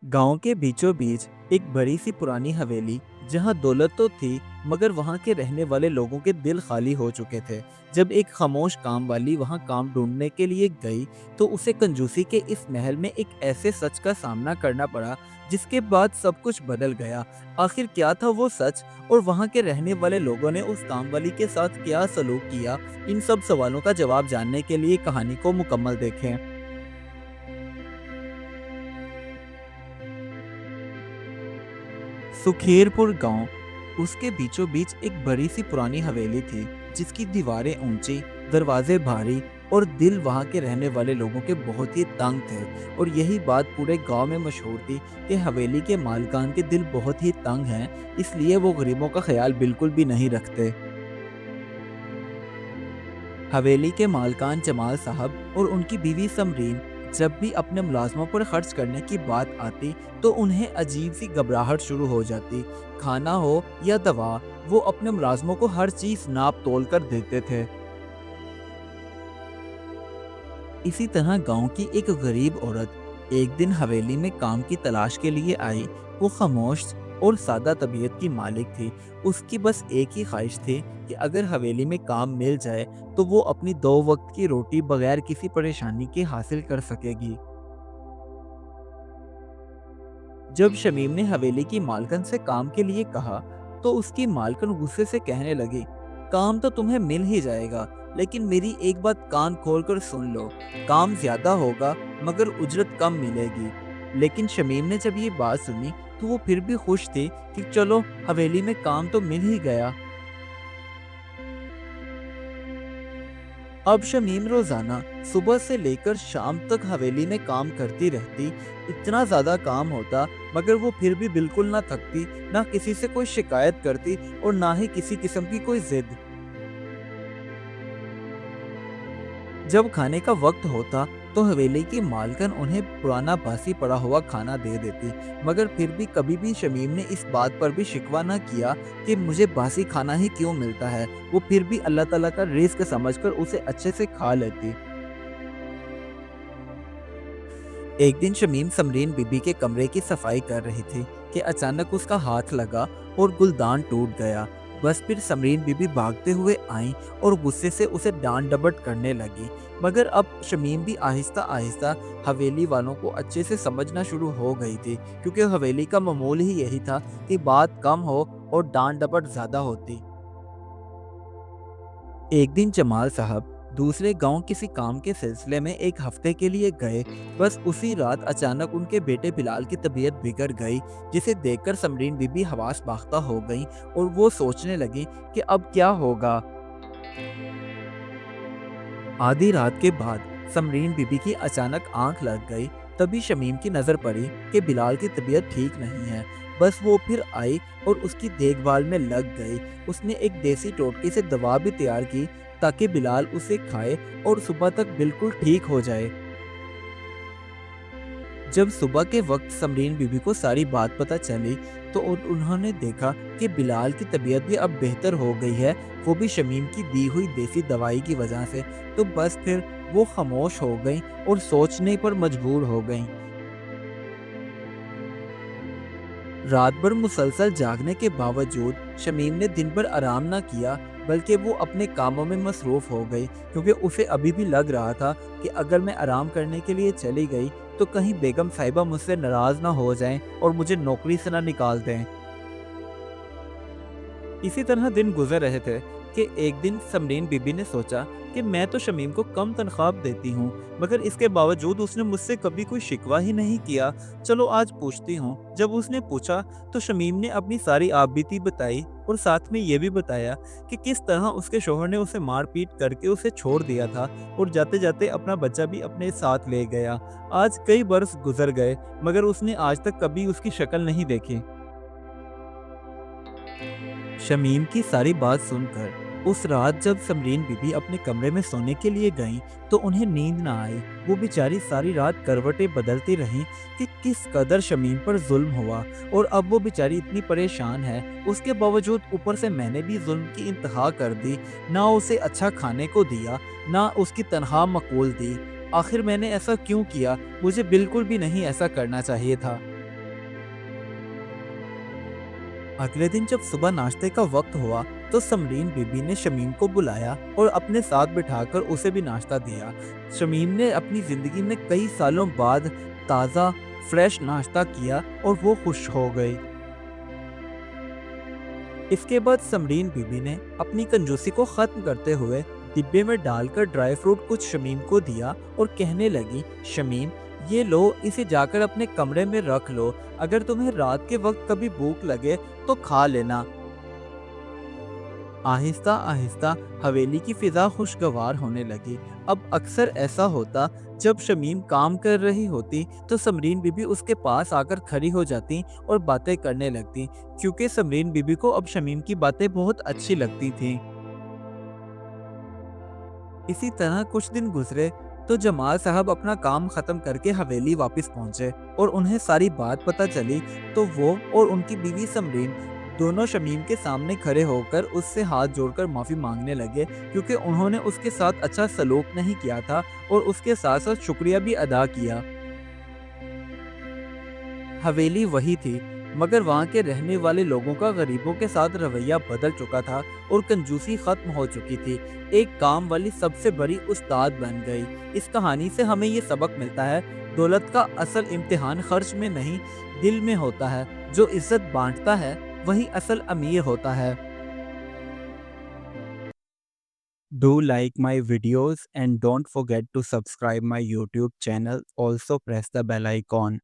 गांव के बीचों बीच एक बड़ी सी पुरानी हवेली, जहां दौलत तो थी मगर वहां के रहने वाले लोगों के दिल खाली हो चुके थे। जब एक खामोश काम वाली वहां काम ढूंढने के लिए गई तो उसे कंजूसी के इस महल में एक ऐसे सच का सामना करना पड़ा जिसके बाद सब कुछ बदल गया। आखिर क्या था वो सच, और वहां के रहने वाले लोगों ने उस काम वाली के साथ क्या सलूक किया? इन सब सवालों का जवाब जानने के लिए कहानी को मुकम्मल देखें। सुखेरपुर गांव, उसके बीचों बीच एक बड़ी सी पुरानी हवेली थी जिसकी दीवारें ऊंची, दरवाजे भारी और दिल वहां के रहने वाले लोगों के बहुत ही तंग थे। और यही बात पूरे गांव में मशहूर थी कि हवेली के मालिकान के दिल बहुत ही तंग हैं, इसलिए वो गरीबों का ख्याल बिल्कुल भी नहीं रखते। हवेली के मालकान जमाल साहब और उनकी बीवी समरीन जब भी अपने मुलाजमों पर खर्च करने की बात आती तो उन्हें अजीब सी घबराहट शुरू हो जाती। खाना हो या दवा, वो अपने मुलाजमों को हर चीज नाप तोल कर देते थे। इसी तरह गांव की एक गरीब औरत एक दिन हवेली में काम की तलाश के लिए आई। वो खामोश और सादा तबीयत की मालिक थी। उसकी बस एक ही ख्वाहिश थी कि अगर हवेली में काम मिल जाए तो वो अपनी दो वक्त की रोटी बगैर किसी परेशानी के हासिल कर सकेगी। जब शमीम ने हवेली की मालकन से काम के लिए कहा तो उसकी मालकन गुस्से से कहने लगी, काम तो तुम्हें मिल ही जाएगा, लेकिन मेरी एक बात कान खोल कर सुन लो। काम ज्यादा होगा मगर उजरत कम मिलेगी। लेकिन शमीम ने जब ये बात सुनी तो वो फिर भी खुश थी कि चलो, हवेली में काम तो मिल ही गया। अब शमीम रोजाना सुबह से लेकर शाम तक हवेली में काम करती रहती। इतना ज्यादा काम होता मगर वो फिर भी बिल्कुल ना थकती, ना किसी से कोई शिकायत करती और ना ही किसी किस्म की कोई जिद। जब खाने का वक्त होता तो हवेली की मालकन उन्हें पुराना बासी पड़ा हुआ खाना दे देती, मगर फिर भी कभी भी शमीम ने इस बात पर भी शिकवा ना किया कि मुझे बासी खाना ही क्यों मिलता है। वो फिर भी अल्लाह ताला का रिस्क समझकर उसे अच्छे से खा लेती। एक दिन शमीम समरीन बीबी के कमरे की सफाई कर रही थी कि अचानक उसका हाथ लगा और गुलदान टूट गया। बस फिर समरीन बीबी भागते हुए आई और गुस्से से उसे डांट डपट करने लगी। मगर अब शमीम भी आहिस्ता आहिस्ता हवेली वालों को अच्छे से समझना शुरू हो गई थी, क्योंकि हवेली का मामूल ही यही था कि बात कम हो और डांट डपट ज्यादा होती। एक दिन जमाल साहब दूसरे गांव किसी काम के सिलसिले में एक हफ्ते के लिए गए। बस उसी रात अचानक उनके बेटे बिलाल की तबीयत बिगड़ गई, जिसे देखकर समरीन बीबी हवास बाख्ता हो गई और वो सोचने लगी कि अब क्या होगा। आधी रात के बाद समरीन बीबी की अचानक आंख लग गई। तभी शमीम की नज़र पड़ी कि बिलाल की तबीयत ठीक नहीं है। बस वो फिर आई और उसकी देखभाल में लग गई। उसने एक देसी टोटके से दवा भी तैयार की ताकि बिलाल उसे खाए और सुबह तक बिल्कुल ठीक हो जाए। जब सुबह के वक्त समरीन बीबी को सारी बात पता चली तो उन्होंने देखा कि बिलाल की तबीयत भी अब बेहतर हो गई है, वो भी शमीम की दी हुई देसी दवाई की वजह से। तो बस फिर वो खामोश हो गई और सोचने पर मजबूर हो गई। रात भर मुसलसल जागने के बावजूद शमीम ने दिन भर आराम ना किया, बल्कि वो अपने कामों में मसरूफ हो गई, क्योंकि उसे अभी भी लग रहा था कि अगर मैं आराम करने के लिए चली गई तो कहीं बेगम साहिबा मुझसे नाराज ना हो जाएं और मुझे नौकरी से ना निकाल दें। इसी तरह दिन गुजर रहे थे कि एक दिन समरीन बीबी ने सोचा कि मैं तो शमीम को कम तनख्वाह देती हूँ, मगर इसके बावजूद उसने मुझसे कभी कोई शिकवा ही नहीं किया। चलो आज पूछती हूँ। जब उसने पूछा तो शमीम ने अपनी सारी आपबीती बताई और साथ में ये भी बताया कि किस तरह उसके शोहर ने उसे मार पीट करके उसे छोड़ दिया था और जाते जाते अपना बच्चा भी अपने साथ ले गया। आज कई बरस गुजर गए मगर उसने आज तक कभी उसकी शक्ल नहीं देखी। शमीम की सारी बात सुनकर उस रात जब समरीन बीबी अपने कमरे में सोने के लिए गईं तो उन्हें नींद ना आई। वो बेचारी सारी रात करवटें बदलती रहीं कि किस कदर शमीम पर जुल्म हुआ, और अब वो बेचारी इतनी परेशान है। उसके बावजूद ऊपर से मैंने भी जुल्म की इंतहा कर दी, ना उसे अच्छा खाने को दिया, ना उसकी तनख्वाह मकबूल दी। आखिर मैंने ऐसा क्यों किया? मुझे बिल्कुल भी नहीं ऐसा करना चाहिए था। अगले दिन जब सुबह नाश्ते का वक्त हुआ तो समरीन बीबी ने शमीम को बुलाया और अपने साथ बिठाकर उसे भी नाश्ता दिया। शमीम ने अपनी जिंदगी में कई सालों बाद ताज़ा फ्रेश नाश्ता किया और वो खुश हो गई। इसके बाद समरीन बीबी ने अपनी कंजूसी को खत्म करते हुए डिब्बे में डालकर ड्राई फ्रूट कुछ शमीम को दिया और कहने लगी, शमीम ये लो, इसे जाकर अपने कमरे में रख लो। अगर तुम्हें रात के वक्त कभी भूख लगे तो खा लेना। आहिस्ता आहिस्ता हवेली की फिजा खुशगवार होने लगी। अब अक्सर ऐसा होता, जब शमीम काम कर रही होती तो समरीन बीबी उसके पास आकर खड़ी हो जाती और बातें करने लगती, क्योंकि समरीन बीबी को अब शमीम की बातें बहुत अच्छी लगती थीं। इसी तरह कुछ दिन गुजरे तो जमाल साहब अपना काम खत्म करके हवेली वापस पहुंचे और उन्हें सारी बात पता चली। तो वो और उनकी बीवी समरीन दोनों शमीम के सामने खड़े होकर उससे हाथ जोड़कर माफी मांगने लगे, क्योंकि उन्होंने उसके साथ अच्छा सलूक नहीं किया था और उसके साथ साथ शुक्रिया भी अदा किया। हवेली वही थी, मगर वहाँ के रहने वाले लोगों का गरीबों के साथ रवैया बदल चुका था और कंजूसी खत्म हो चुकी थी। एक काम वाली सबसे बड़ी उस्ताद बन गई। इस कहानी से हमें ये सबक मिलता है, दौलत का असल इम्तिहान खर्च में नहीं, दिल में होता है। जो इज्जत बांटता है वही असल अमीर होता है। Do like my videos and don't forget to subscribe my YouTube channel. Also press the bell icon.